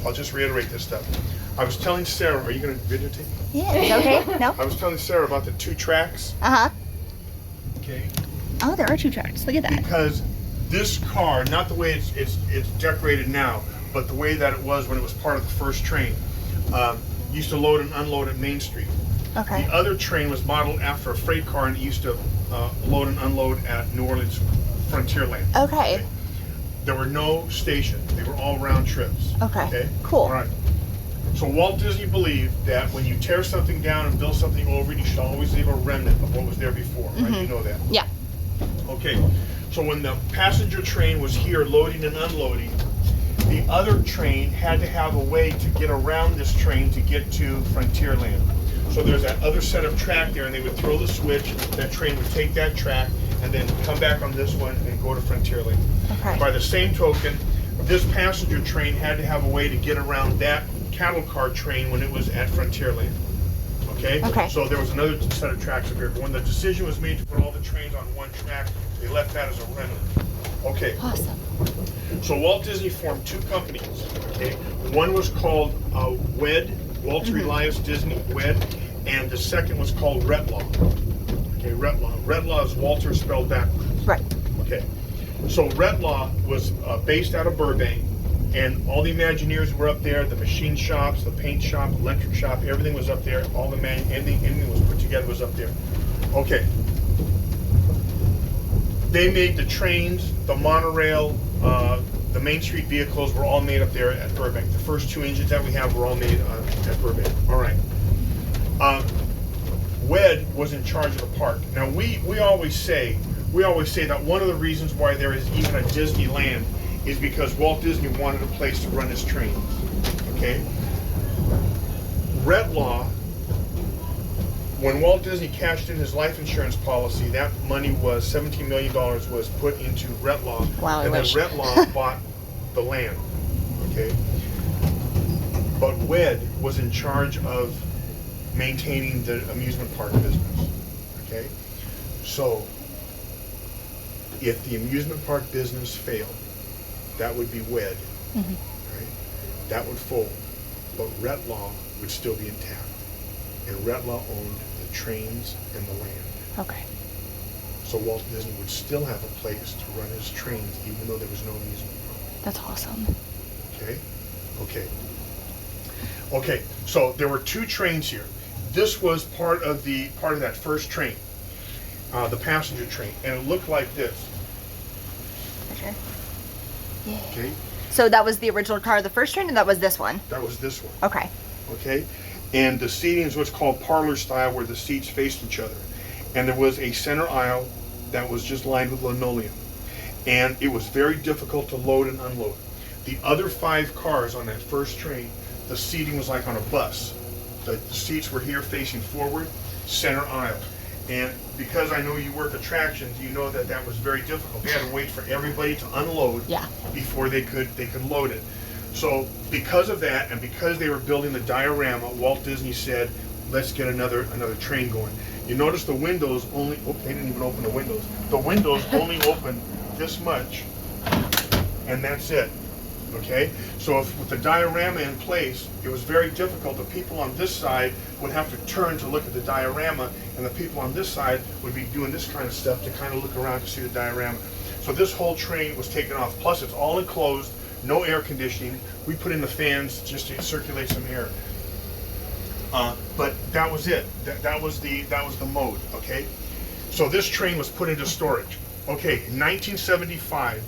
I'll just reiterate this stuff. I was telling Sarah, are you going to videotape? Yeah, is that okay? No? I was telling Sarah about the 2 tracks. Uh-huh. Okay. Oh, there are 2 tracks. Look at that. Because this car, not the way it's decorated now, but the way that it was when it was part of the first train, used to load and unload at Main Street. Okay. The other train was modeled after a freight car and it used to load and unload at New Orleans Frontierland. Okay. There were no stations. They were all round trips. Okay. Cool. All right. So Walt Disney believed that when you tear something down and build something over it, you should always leave a remnant of what was there before, right? You know that. Yeah. Okay. So when the passenger train was here loading and unloading, the other train had to have a way to get around this train to get to Frontierland. So there's that other set of track there, and they would throw the switch, that train would take that track, and then come back on this one and go to Frontierland. Okay. By the same token, this passenger train had to have a way to get around that cattle car train when it was at Frontierland. Okay? Okay. So there was another set of tracks up here, but when the decision was made to put all the trains on one track, they left that as a remnant. Okay. Awesome. So Walt Disney formed 2 companies. Okay. One was called WED, Walter Elias Disney, WED, and the second was called Retlaw. Okay, Retlaw. Retlaw is Walter spelled backwards. Right. Okay. So Retlaw was based out of Burbank, and all the Imagineers were up there. The machine shops, the paint shop, electric shop, everything was up there. All the anything was put together was up there. Okay. They made the trains, the monorail, the Main Street vehicles were all made up there at Burbank. The first 2 engines that we have were all made at Burbank. All right. WED was in charge of the park. Now we always say that one of the reasons why there is even a Disneyland is because Walt Disney wanted a place to run his trains. Okay. Retlaw, when Walt Disney cashed in his life insurance policy, that money was $17 million was put into Retlaw. Wow, and then Retlaw bought the land. Okay. But WED was in charge of maintaining the amusement park business. Okay. So if the amusement park business failed, that would be WED. Right? That would fold. But Retlaw would still be intact. And Retlaw owned the trains and the land. Okay. So Walt Disney would still have a place to run his trains even though there was no amusement park. That's awesome. Okay? Okay. Okay, so there were 2 trains here. This was part of that first train, the passenger train, and it looked like this. Okay. Yeah. Okay? So that was the original car of the first train, and that was this one? That was this one. Okay. Okay? And the seating is what's called parlor style, where the seats faced each other. And there was a center aisle that was just lined with linoleum. And it was very difficult to load and unload. The other 5 cars on that first train, the seating was like on a bus. The seats were here facing forward, center aisle. And because I know you work attractions, you know that that was very difficult. They had to wait for everybody to unload before they could load it. So because of that, and because they were building the diorama, Walt Disney said, let's get another train going. You notice the windows only, they didn't even open the windows. The windows only open this much, and that's it. Okay? So with the diorama in place, it was very difficult. The people on this side would have to turn to look at the diorama, and the people on this side would be doing this kind of stuff to kind of look around to see the diorama. So this whole train was taken off. Plus, it's all enclosed, no air conditioning. We put in the fans just to circulate some air. But that was it. That was the mode. Okay. So this train was put into storage. Okay. 1975,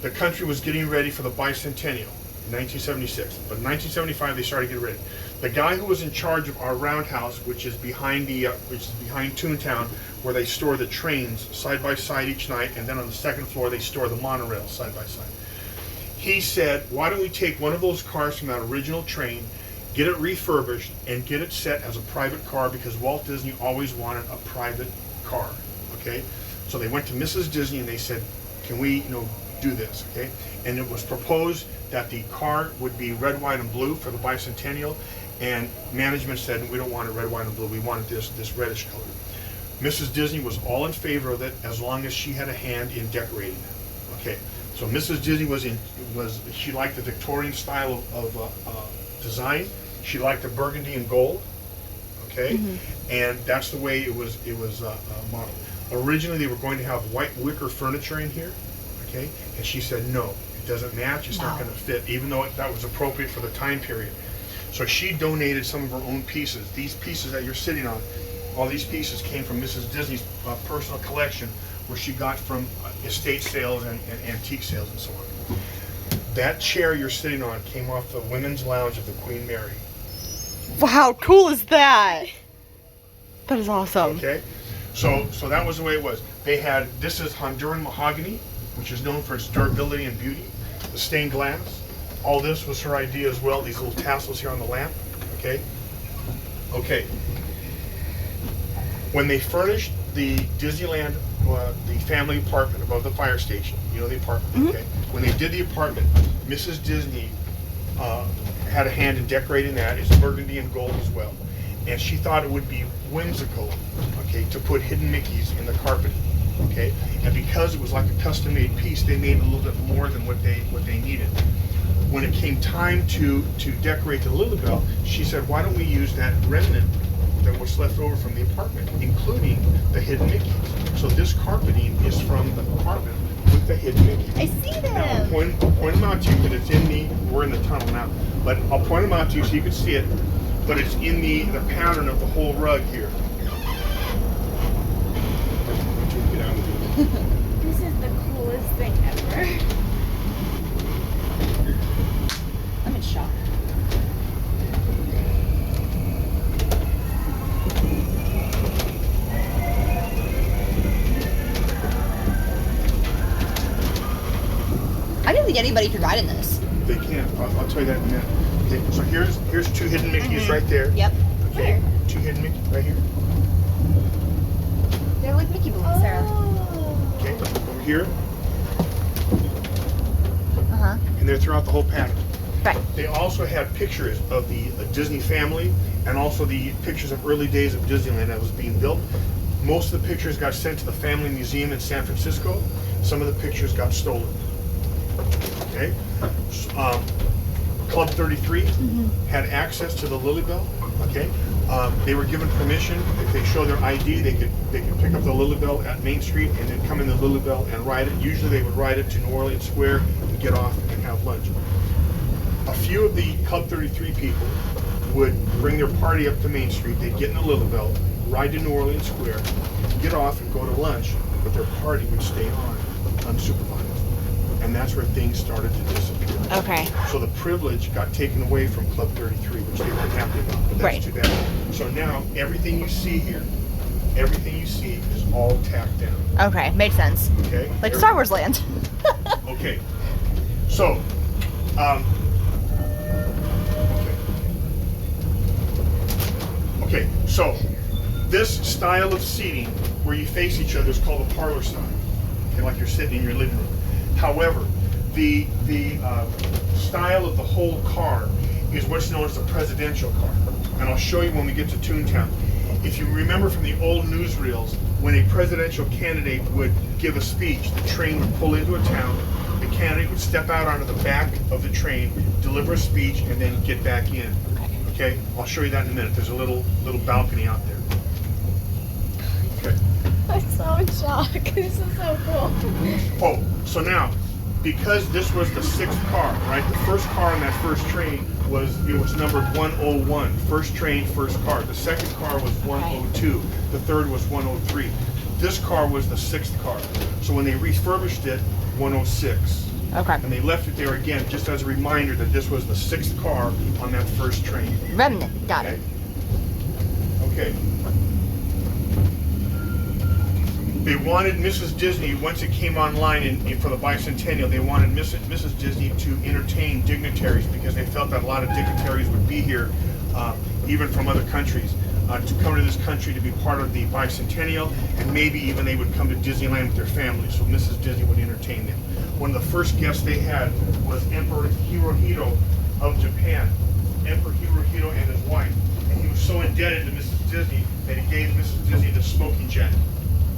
the country was getting ready for the bicentennial. 1976, but in 1975 they started getting ready. The guy who was in charge of our roundhouse, which is behind Toontown, where they store the trains side by side each night, and then on the second floor they store the monorail side by side. He said, why don't we take one of those cars from that original train, get it refurbished, and get it set as a private car, because Walt Disney always wanted a private car. Okay, so they went to Mrs. Disney and they said, can we, do this? Okay, and it was proposed that the car would be red, white, and blue for the bicentennial, and management said, we don't want it red, white, and blue. We wanted this reddish color. Mrs. Disney was all in favor of it as long as she had a hand in decorating it. Okay, So Mrs. Disney she liked the Victorian style of design. She liked the burgundy and gold. Okay, and that's the way it was modeled. Originally, they were going to have white wicker furniture in here. Okay, and she said no, it doesn't match. It's not going to fit, even though that was appropriate for the time period. So she donated some of her own pieces. These pieces that you're sitting on, all these pieces came from Mrs. Disney's personal collection, where she got from estate sales and antique sales and so on. That chair you're sitting on came off the women's lounge of the Queen Mary. Wow, how cool is that? That is awesome. Okay, so that was the way it was. They had, this is Honduran mahogany, which is known for its durability and beauty. The stained glass. All this was her idea as well. These little tassels here on the lamp. Okay. Okay. When they furnished the Disneyland, the family apartment above the fire station, you know the apartment. Okay. When they did the apartment, Mrs. Disney had a hand in decorating that. It's burgundy and gold as well. And she thought it would be whimsical, okay, to put hidden Mickeys in the carpeting, okay. And because it was like a custom-made piece, they made a little bit more than what they needed. When it came time to decorate the LILLY BELLE, she said, "Why don't we use that remnant that was left over from the apartment, including the hidden Mickeys?" So this carpeting is from the apartment with the hidden Mickeys. I see them. Now I'll point them out to you, but it's in the. We're in the tunnel now, but I'll point them out to you so you can see it. But it's in the pattern of the whole rug here. This is the coolest thing ever. I'm in shock. I didn't think anybody could ride in this. They can. I'll tell you that in a minute. Okay, so here's two hidden Mickeys right there. Yep. Okay, two hidden Mickeys right here. They're like Mickey balloons, Sarah. Okay, over here, Uh-huh. and they're throughout the whole pattern. Right. They also had pictures of the Disney family and also the pictures of early days of Disneyland that was being built. Most of the pictures got sent to the Family Museum in San Francisco. Some of the pictures got stolen. Okay. Club 33 had access to the LILLY BELLE. Okay. They were given permission. If they show their ID, they could pick up the LILLY BELLE at Main Street and then come in the LILLY BELLE and ride it. Usually they would ride it to New Orleans Square and get off and have lunch. A few of the Club 33 people would bring their party up to Main Street. They'd get in the LILLY BELLE, ride to New Orleans Square, get off and go to lunch, but their party would stay on unsupervised. And that's where things started to disappear. Okay. So the privilege got taken away from Club 33, which they weren't happy about, but that's Right. too bad. So now everything you see here, everything you see is all tacked down. Okay, makes sense. Okay? Like Star Wars Land. Okay. So, okay, so this style of seating where you face each other is called a parlor style. Okay, like you're sitting in your living room. However, the style of the whole car is what's known as a presidential car. And I'll show you when we get to Toontown. If you remember from the old newsreels, when a presidential candidate would give a speech, the train would pull into a town, the candidate would step out onto the back of the train, deliver a speech, and then get back in. Okay? I'll show you that in a minute. There's a little balcony out there. Okay. I'm so in shock. This is so cool. Oh, so now, because this was the sixth car, right? The first car on that first train was numbered 101. First train, first car. The second car was 102. The third was 103. This car was the sixth car. So when they refurbished it, 106. Okay. And they left it there again, just as a reminder that this was the sixth car on that first train. Remnant. Got Okay? it. Okay. They wanted Mrs. Disney, once it came online for the bicentennial, they wanted Mrs. Disney to entertain dignitaries because they felt that a lot of dignitaries would be here, even from other countries, to come to this country to be part of the bicentennial, and maybe even they would come to Disneyland with their families, so Mrs. Disney would entertain them. One of the first guests they had was Emperor Hirohito of Japan. Emperor Hirohito and his wife. And he was so indebted to Mrs. Disney that he gave Mrs. Disney the smoking jacket.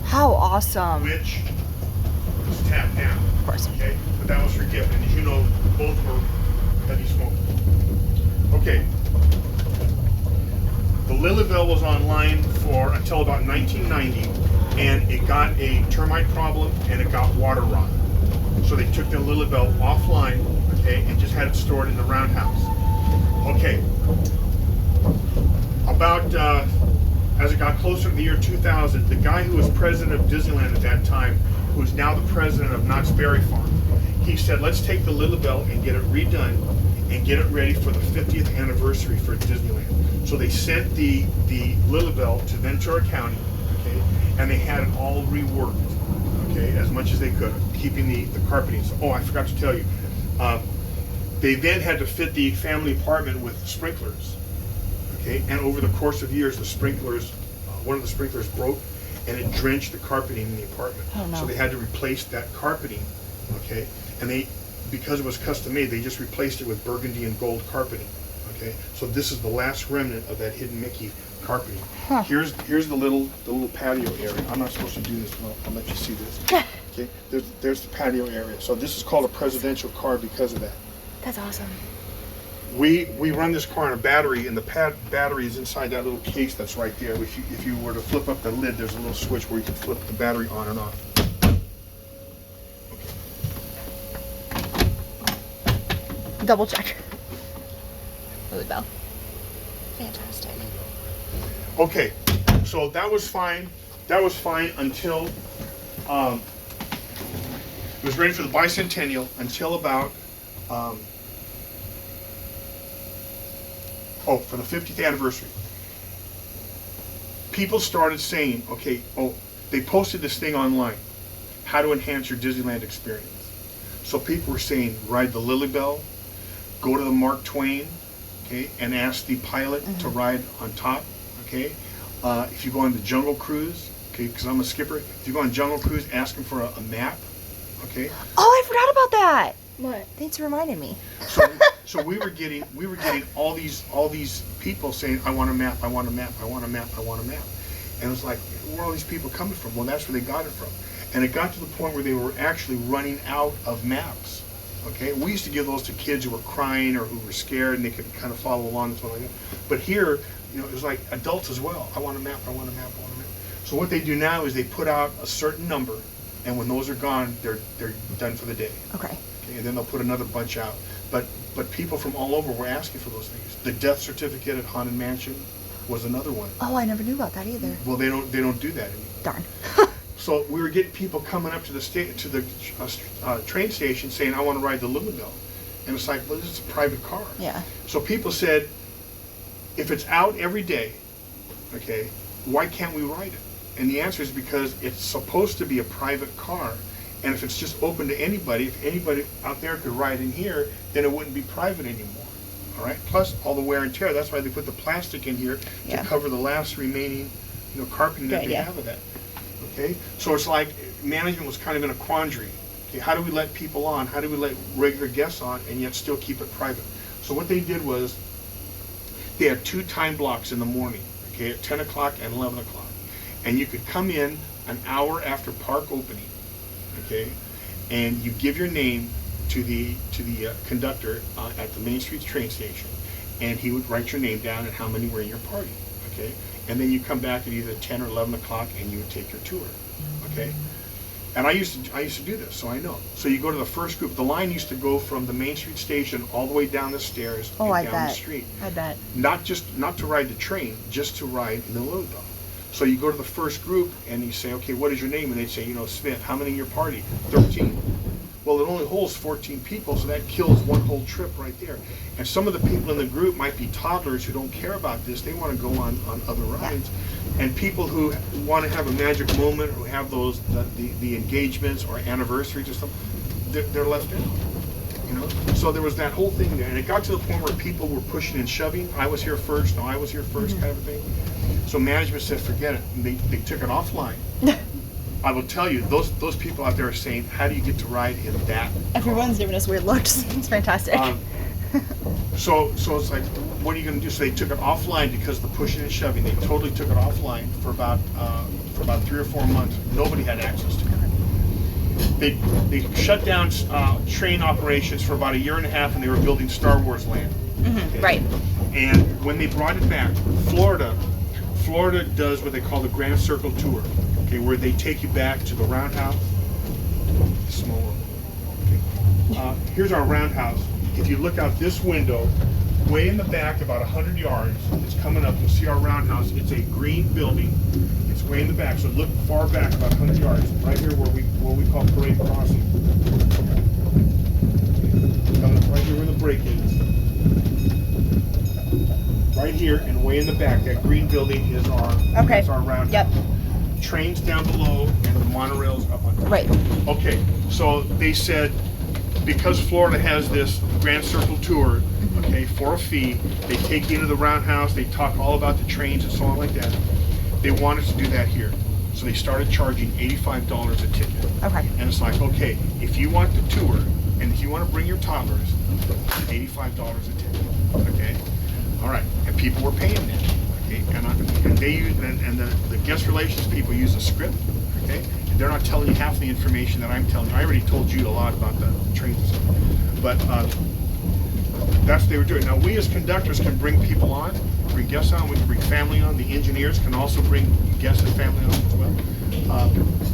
How awesome. Which was tapped down. Of course. Okay, but that was her gift, and as you know, both were heavy smokers. Okay. The Lilly Belle was online for until about 1990, and it got a termite problem and it got water rot. So they took the Lilly Belle offline, okay, and just had it stored in the roundhouse. Okay. About as it got closer to the year 2000, the guy who was president of Disneyland at that time, who is now the president of Knott's Berry Farm, he said, let's take the Lilly Belle and get it redone and get it ready for the 50th anniversary for Disneyland. So they sent the Lilly Belle to Ventura County, okay, and they had it all reworked, okay, as much as they could, keeping the carpeting. So, oh, I forgot to tell you, they then had to fit the family apartment with sprinklers, okay, and over the course of years, the sprinklers, one of the sprinklers broke, and it drenched the carpeting in the apartment. Oh, no. So they had to replace that carpeting, okay, and because it was custom made, they just replaced it with burgundy and gold carpeting. Okay, so this is the last remnant of that hidden Mickey carpeting. Huh. Here's the little patio area. I'm not supposed to do this, but I'll let you see this. Okay, there's the patio area. So this is called a presidential car because of that. That's awesome. We run this car on a battery, and the battery is inside that little case that's right there. If you were to flip up the lid, there's a little switch where you can flip the battery on and off. Double check. Lilly Belle. Fantastic. Okay, so that was fine. That was fine until it was ready for the bicentennial until about for the 50th anniversary. People started saying, okay, they posted this thing online, how to enhance your Disneyland experience. So people were saying, ride the Lilly Belle, go to the Mark Twain, okay, and ask the pilot to ride on top, okay. If you go on the Jungle Cruise, okay, because I'm a skipper, if you go on Jungle Cruise, ask them for a map, okay. Oh, I forgot about that. What? Thanks for reminding me. So we were getting all these people saying, I want a map, I want a map, I want a map, I want a map, and it was like, where are all these people coming from? Well, that's where they got it from, and it got to the point where they were actually running out of maps. Okay, we used to give those to kids who were crying or who were scared, and they could kind of follow along and stuff like that. But here, you know, it was like adults as well. I want a map, I want a map, I want a map. So what they do now is they put out a certain number, and when those are gone, they're done for the day. Okay. And then they'll put another bunch out. But people from all over were asking for those things. The death certificate at Haunted Mansion was another one. Oh, I never knew about that either. Well, they don't do that anymore. Darn. So we were getting people coming up to the train station saying, I want to ride the Lilly Belle. And it's like, well, this is a private car. Yeah. So people said, if it's out every day, okay, why can't we ride it? And the answer is because it's supposed to be a private car. And if it's just open to anybody, if anybody out there could ride in here, then it wouldn't be private anymore. All right. Plus all the wear and tear. That's why they put the plastic in here to cover the last remaining, carpeting that they have of that. Okay. So it's like management was kind of in a quandary. Okay. How do we let people on? How do we let regular guests on and yet still keep it private? So what they did was they had 2 time blocks in the morning. Okay, at 10 o'clock and 11 o'clock, and you could come in an hour after park opening. Okay, and you give your name to the conductor at the Main Street train station, and he would write your name down and how many were in your party. Okay, and then you come back at either 10 or 11 o'clock, and you would take your tour. Okay, and I used to do this, so I know. So you go to the first group. The line used to go from the Main Street station all the way down the stairs and down the street. I bet. Not to ride the train, just to ride in the Lilly Belle. So you go to the first group and you say, okay, what is your name? And they say, Smith. How many in your party? 13. Well, it only holds 14 people, so that kills one whole trip right there. And some of the people in the group might be toddlers who don't care about this. They want to go on other rides. And people who want to have a magic moment, who have those the engagements or anniversaries or something, they're left out. So there was that whole thing there, and it got to the point where people were pushing and shoving. I was here first. No, I was here first, kind of a thing. So management said, forget it. And they took it offline. I will tell you, those people out there are saying, how do you get to ride in that? Everyone's giving us weird looks. It's fantastic. So it's like, what are you going to do? So they took it offline because of the pushing and shoving. They totally took it offline for about 3 or 4 months. Nobody had access to it. they shut down train operations for about a year and a half, and they were building Star Wars Land. Okay? Right. And when they brought it back, Florida does what they call the Grand Circle Tour, okay, where they take you back to the roundhouse. Small one. Okay. Here's our roundhouse. If you look out this window, way in the back, about 100 yards, it's coming up. You'll see our roundhouse. It's a green building. It's way in the back. So look far back, about 100 yards, right here where we call Parade Crossing. Coming up right here where the break is. Right here and way in the back, that green building is that's our roundhouse. Yep. Trains down below and the monorails up on top. Right. Okay, so they said because Florida has this Grand Circle Tour, okay, for a fee, they take you into the roundhouse, they talk all about the trains and so on like that. They wanted to do that here. So they started charging $85 a ticket. Okay. And it's like, okay, if you want the tour and if you want to bring your toddlers, $85 a ticket. Okay? All right. And people were paying that. Okay? And they use and the guest relations people use a script. Okay? And they're not telling you half the information that I'm telling you. I already told you a lot about the trains and stuff. But that's what they were doing. Now we as conductors can bring people on, bring guests on, we can bring family on. The engineers can also bring guests and family on as well.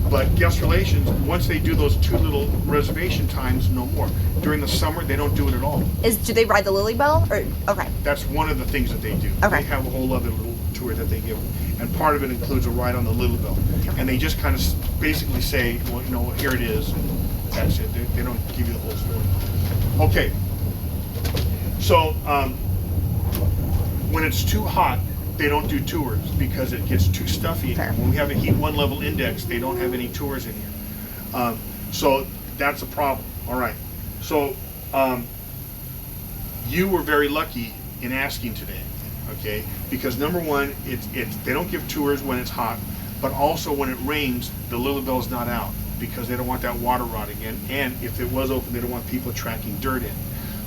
But guest relations, once they do those 2 little reservation times, no more. During the summer, they don't do it at all. Do they ride the LILLY Belle? Or okay. That's one of the things that they do. Okay. They have a whole other little tour that they give them. And part of it includes a ride on the LILLY Belle. Okay. And they just kind of basically say, well, you know, here it is, and that's it. They don't give you the whole story. Okay. So when it's too hot, they don't do tours because it gets too stuffy. Fair. When we have a heat 1 level index, they don't have any tours in here. So that's a problem. All right. So you were very lucky in asking today, okay? Because number one, they don't give tours when it's hot, but also when it rains, the LILLY Belle's not out because they don't want that water rotting in. And if it was open, they don't want people tracking dirt in.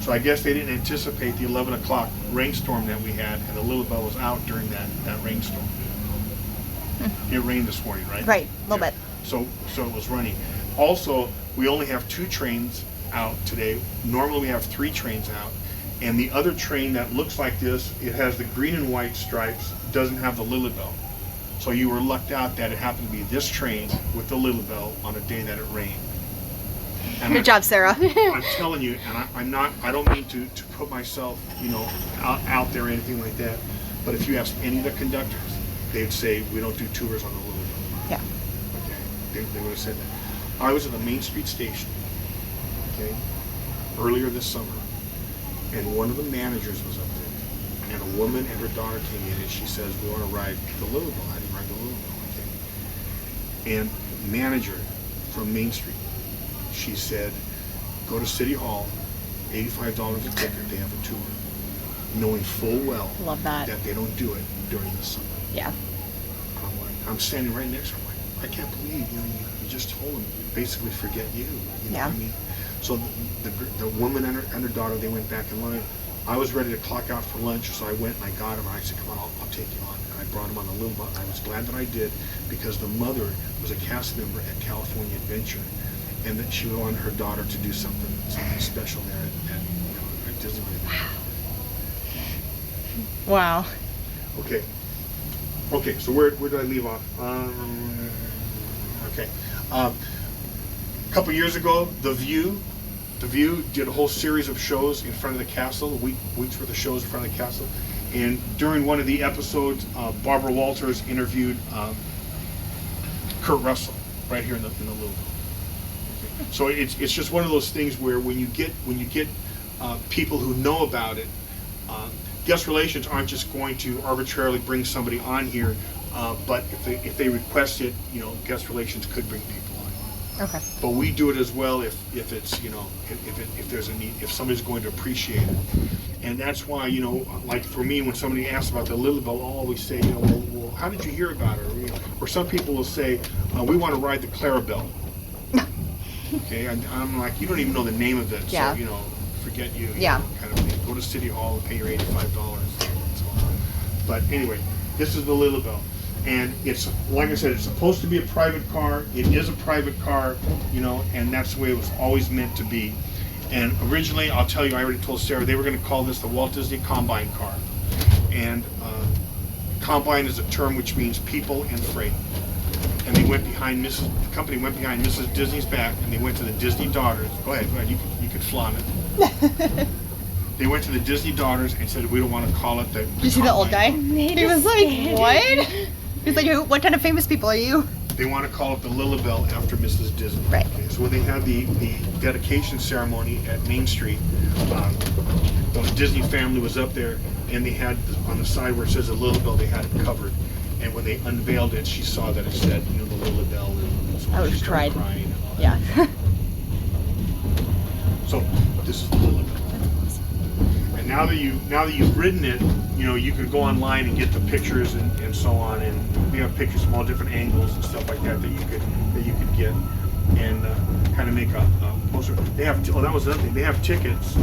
So I guess they didn't anticipate the 11 o'clock rainstorm that we had, and the LILLY Belle was out during that rainstorm. It rained this morning, right? Right, a little bit. So it was running. Also, we only have 2 trains out today. Normally we have 3 trains out. And the other train that looks like this, it has the green and white stripes, doesn't have the LILLY Belle. So you were lucked out that it happened to be this train with the LILLY Belle on a day that it rained. And Good job, Sarah. I'm telling you, and I don't mean to put myself, you know, out there or anything like that, but if you ask any of the conductors, they'd say we don't do tours on the LILLY Belle. Yeah. Okay, they would have said that. I was at the Main Street station, okay, earlier this summer, and one of the managers was up there, and a woman and her daughter came in, and she says, we want to ride the LILLY Belle. I didn't ride the LILLY Belle, okay. And manager from Main Street, she said, go to City Hall, $85 a ticket, they have a tour, knowing full well Love that. they don't do it during the summer. Yeah. I'm standing right next to her, I'm like, I can't believe, you know, you just told them, basically forget you know Yeah. what I mean? So the woman and her daughter, they went back in line. I was ready to clock out for lunch, so I went and I got him, and I said, come on, I'll take you on. And I brought him on the LILLY Belle. I was glad that I did, because the mother was a cast member at California Adventure, and that she wanted her daughter to do something special there at Disneyland. Wow. Okay, so where did I leave off? Okay. A couple years ago, The View did a whole series of shows in front of the castle, weeks worth of shows in front of the castle. And during one of the episodes, Barbara Walters interviewed Kurt Russell right here in the LILLY Belle. Okay. So it's just one of those things where when you get people who know about it, guest relations aren't just going to arbitrarily bring somebody on here, but if they request it, you know, guest relations could bring people on. Okay. But we do it as well if it's, you know, if there's a need, if somebody's going to appreciate it. And that's why, you know, like for me, when somebody asks about the LILLY Belle, I'll always say, you know, well, how did you hear about it? Or, you know, or some people will say, we want to ride the Clarabelle. Okay, I'm like, you don't even know the name of it, Yeah. so, you know, forget you. Yeah. You know, kind of thing. Go to City Hall and pay your $85 and so on. But anyway, this is the LILLY Belle. And it's, like I said, it's supposed to be a private car. It is a private car, you know, and that's the way it was always meant to be. And originally, I'll tell you, I already told Sarah, they were going to call this the Walt Disney Combine car. And combine is a term which means people and freight. And they went behind the company went behind Mrs. Disney's back, and they went to the Disney daughters. Go ahead, you could flaunt it. They went to the Disney daughters and said, we don't want to call it the Did you see the old guy? He was like, what? He's like, what kind of famous people are you? They want to call it the LILLY BELLE after Mrs. Disney. Right. Okay, so when they had the dedication ceremony at Main Street, the Disney family was up there, and they had on the side where it says the LILLY BELLE, they had it covered. And when they unveiled it, she saw that it said, you know, the LILLY BELLE. And so I would she have started cried. crying and all that. Yeah. So this is the LILLY BELLE. And now that you've ridden it, you know, you could go online and get the pictures and so on, and we have pictures from all different angles and stuff like that that you could get, and kind of make a poster. They have that was another thing. They have tickets,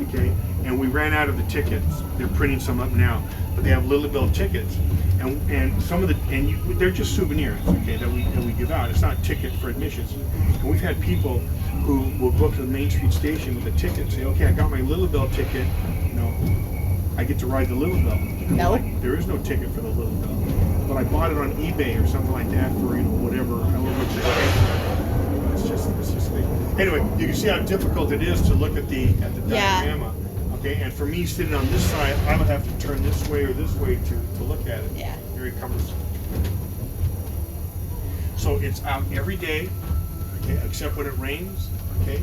okay, and we ran out of the tickets. They're printing some up now, but they have LILLY BELLE tickets, and some of they're just souvenirs, okay, that we give out. It's not a ticket for admissions, and we've had people who will go up to the Main Street station with a ticket and say, okay, I got my LILLY BELLE ticket, you know, I get to ride the LILLY BELLE. No. Like, there is no ticket for the LILLY BELLE, but I bought it on eBay or something like that for, you know, whatever, however much they pay. It's just anyway, you can see how difficult it is to look at the Yeah. diorama. Okay, and for me sitting on this side, I would have to turn this way or this way to look at it. Yeah. Very cumbersome. So it's out every day, okay, except when it rains, okay?